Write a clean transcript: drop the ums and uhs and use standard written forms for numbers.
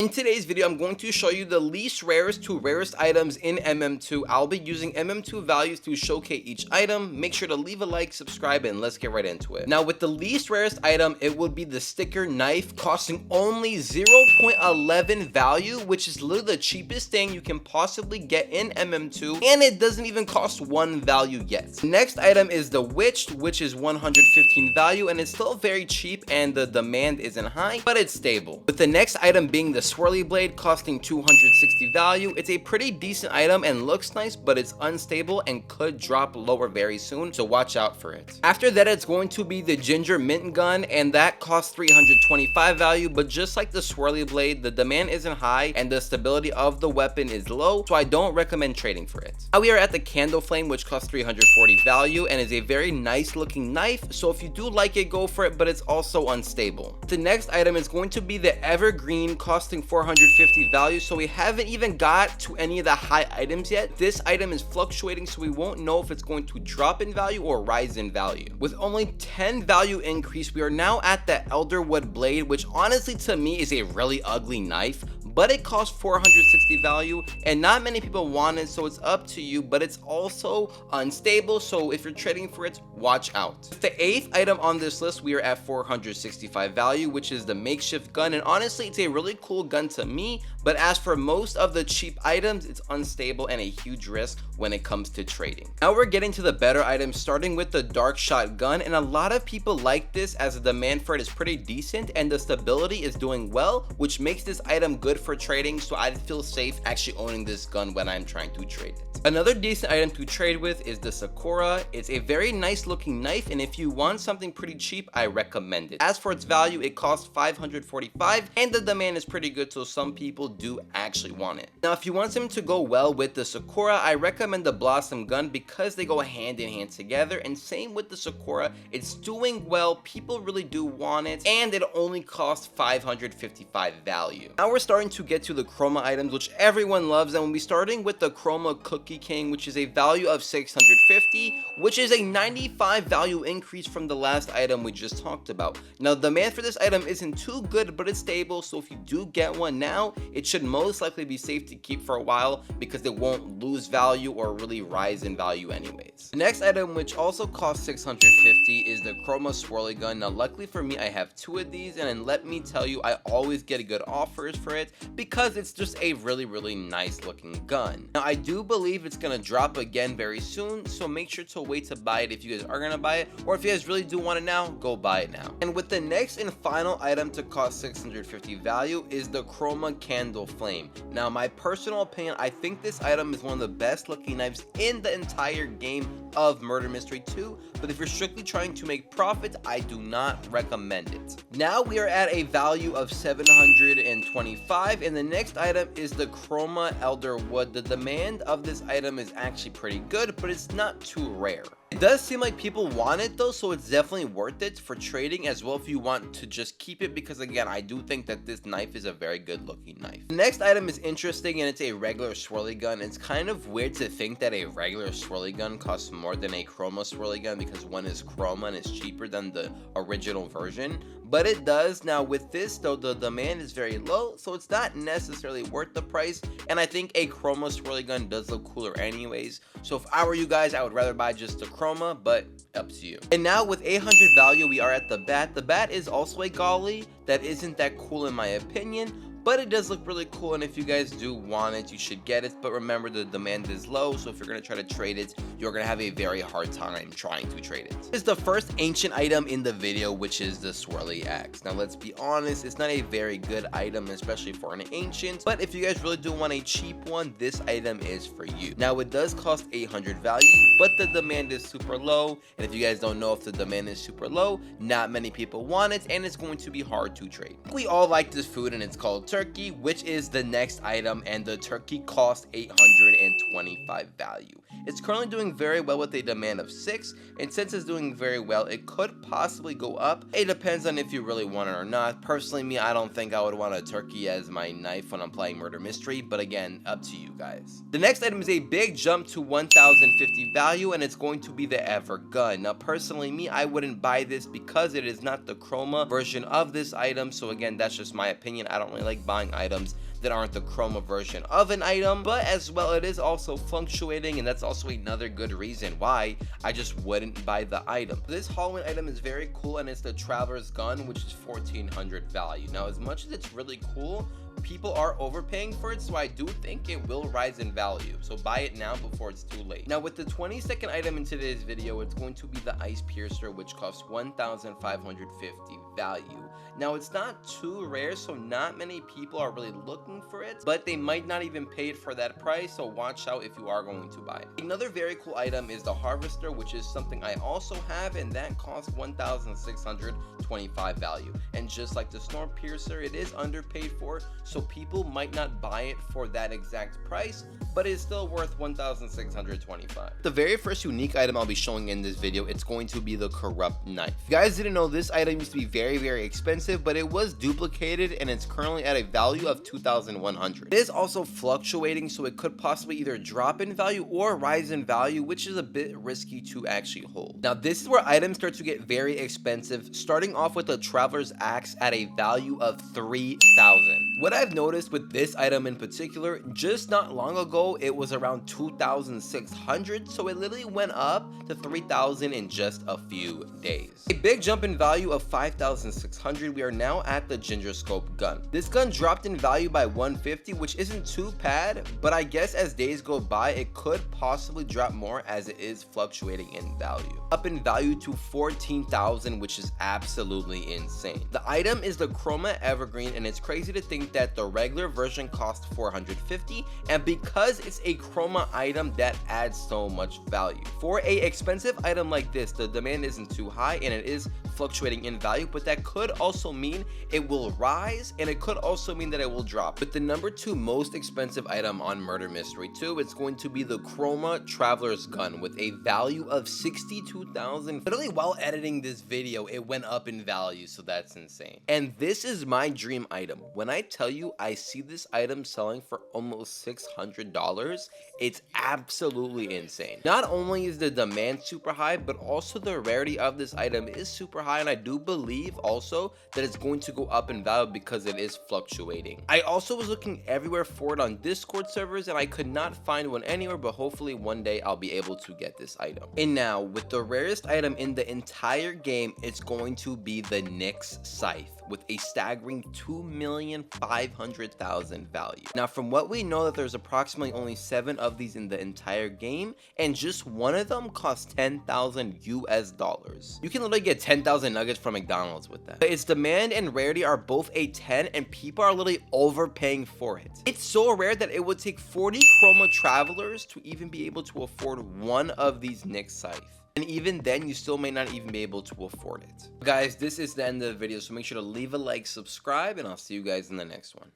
In today's video, I'm going to show you the least rarest to rarest items in MM2. I'll be using MM2 values to showcase each item. Make sure to leave a like, subscribe, and let's get right into it. Now, with the least rarest item, it would be the sticker knife, costing only 0.11 value, which is literally the cheapest thing you can possibly get in MM2, and it doesn't even cost 1 value yet. The next item is the witch, which is 115 value, and it's still very cheap, and the demand isn't high, but it's stable. With the next item being the swirly blade, costing 260 value. It's a pretty decent item and looks nice, but it's unstable and could drop lower very soon, so watch out for it. After that, it's going to be the ginger mint gun, and that costs 325 value, but just like the swirly blade, the demand isn't high and the stability of the weapon is low, so I don't recommend trading for it. Now we are at the candle flame, which costs 340 value and is a very nice looking knife, so if you do like it, go for it, but it's also unstable. The next item is going to be the evergreen, costing 450 value, so we haven't even got to any of the high items yet. This item is fluctuating, so we won't know if it's going to drop in value or rise in value. With only 10 value increase, we are now at the elderwood blade, which honestly to me is a really ugly knife, but it costs 460 value and not many people want it, so it's up to you, but it's also unstable, so if you're trading for it, watch out. With the 8th item on this list, we are at 465 value, which is the makeshift gun, and honestly it's a really cool gun to me, but as for most of the cheap items, it's unstable and a huge risk when it comes to trading. Now we're getting to the better items, starting with the dark shotgun, and a lot of people like this as the demand for it is pretty decent and the stability is doing well, which makes this item good for trading, so I feel safe actually owning this gun when I'm trying to trade it. Another decent item to trade with is the Sakura. It's a very nice looking knife, and if you want something pretty cheap, I recommend it. As for its value, it costs 545 and the demand is pretty good, so some people do actually want it. Now if you want something to go well with the Sakura, I recommend the Blossom gun because they go hand in hand together, and same with the Sakura, it's doing well, people really do want it, and it only costs 555 value. Now we're starting to get to the chroma items, which everyone loves, and we'll be starting with the chroma cookie king, which is a value of 650, which is a 95 value increase from the last item we just talked about. Now the demand for this item isn't too good, but it's stable, so if you do get one now, it should most likely be safe to keep for a while because it won't lose value or really rise in value anyways. The next item, which also costs 650, is the chroma swirly gun. Now luckily for me, I have 2 of these, and let me tell you, I always get good offers for it because it's just a really nice looking gun. Now I do believe it's gonna drop again very soon, so make sure to wait to buy it if you guys are gonna buy it, or if you guys really do want it now, go buy it now. And with the next and final item to cost 650 value is the chroma candle flame. Now my personal opinion, I think this item is one of the best looking knives in the entire game of Murder Mystery 2, but if you're strictly trying to make profit, I do not recommend it. Now we are at a value of 725, and the next item is the chroma elderwood. The demand of this item is actually pretty good, but it's not too rare. It does seem like people want it though, so it's definitely worth it for trading as well if you want to just keep it, because again, I do think that this knife is a very good looking knife. The next item is interesting, and it's a regular swirly gun. It's kind of weird to think that a regular swirly gun costs more than a chroma swirly gun because one is chroma and it's cheaper than the original version, but it does. Now with this though, the demand is very low, so it's not necessarily worth the price, and I think a chroma swirly gun does look cooler anyways, so if I were you guys, I would rather buy just the chroma, but up to you. And now with 800 value, we are at the bat. The bat is also a golly that isn't that cool in my opinion, but it does look really cool, and if you guys do want it, you should get it, but remember the demand is low, so if you're going to try to trade it, you're going to have a very hard time trying to trade it. This is the first ancient item in the video, which is the swirly axe. Now let's be honest, it's not a very good item, especially for an ancient, but if you guys really do want a cheap one, this item is for you. Now it does cost 800 value, but the demand is super low, and if you guys don't know if the demand is super low, not many people want it, and it's going to be hard to trade. We all like this food, and it's called turkey, which is the next item, and the turkey costs 825 value. It's currently doing very well with a demand of 6, and since it's doing very well, it could possibly go up. It depends on if you really want it or not. Personally, me, I don't think I would want a turkey as my knife when I'm playing murder mystery, but again, up to you guys. The next item is a big jump to 1050 value, and it's going to be the Ever gun. Now personally, me, I wouldn't buy this because it is not the chroma version of this item. So again, that's just my opinion. I don't really like buying items that aren't the chroma version of an item, but as well, it is also fluctuating, and that's also another good reason why I just wouldn't buy the item. This Halloween item is very cool, and it's the Traveler's Gun, which is 1400 value. Now as much as it's really cool, people are overpaying for it, so I do think it will rise in value. So buy it now before it's too late. Now with the 22nd item in today's video, it's going to be the Ice Piercer, which costs 1550 value. Now it's not too rare, so not many people are really looking for it, but they might not even pay it for that price, so watch out if you are going to buy it. Another very cool item is the Harvester, which is something I also have, and that costs 1625 value. And just like the Storm Piercer, it is underpaid for, so people might not buy it for that exact price, but it's still worth 1625. The very first unique item I'll be showing in this video, it's going to be the Corrupt Knife. If you guys didn't know, this item used to be very expensive, but it was duplicated, and it's currently at a value of 2100. It is also fluctuating, so it could possibly either drop in value or rise in value, which is a bit risky to actually hold. Now this is where items start to get very expensive, starting off with the Traveler's Axe at a value of 3000. What I've noticed with this item in particular, just not long ago it was around 2600, so it literally went up to 3000 in just a few days. A big jump in value of 5600. We are now at the Ginger Scope gun. This gun dropped in value by 150, which isn't too bad, but I guess as days go by, it could possibly drop more as it is fluctuating in value. Up in value to 14,000, which is absolutely insane. The item is the Chroma Evergreen, and it's crazy to think that the regular version costs 450, and because it's a chroma item, that adds so much value. For a expensive item like this, the demand isn't too high, and it is fluctuating in value, but that could also mean it will rise, and it could also mean that it will drop. With the number 2 most expensive item on Murder Mystery 2, it's going to be the Chroma Traveler's Gun with a value of 62,000. Literally while editing this video, it went up in value, so that's insane. And this is my dream item. When I tell you I see this item selling for almost $600, it's absolutely insane. Not only is the demand super high, but also the rarity of this item is super high, and I do believe also that it's going to go up in value because it is fluctuating. I also was looking everywhere for it on Discord servers, and I could not find one anywhere, but hopefully one day I'll be able to get this item. And now with the rarest item in the entire game, it's going to be the Nyx Scythe with a staggering 2,500,000 value. Now from what we know, that there's approximately only 7 of these in the entire game, and just one of them costs 10,000 US dollars. You can literally get 10,000 nuggets from McDonald's with that. But its demand and rarity are both a 10, and people are literally overpaying for it. It's so rare that it would take 40 chroma travelers to even be able to afford one of these Nyx Scythe. And even then, you still may not even be able to afford it. Guys, this is the end of the video, so make sure to leave a like, subscribe, and I'll see you guys in the next one.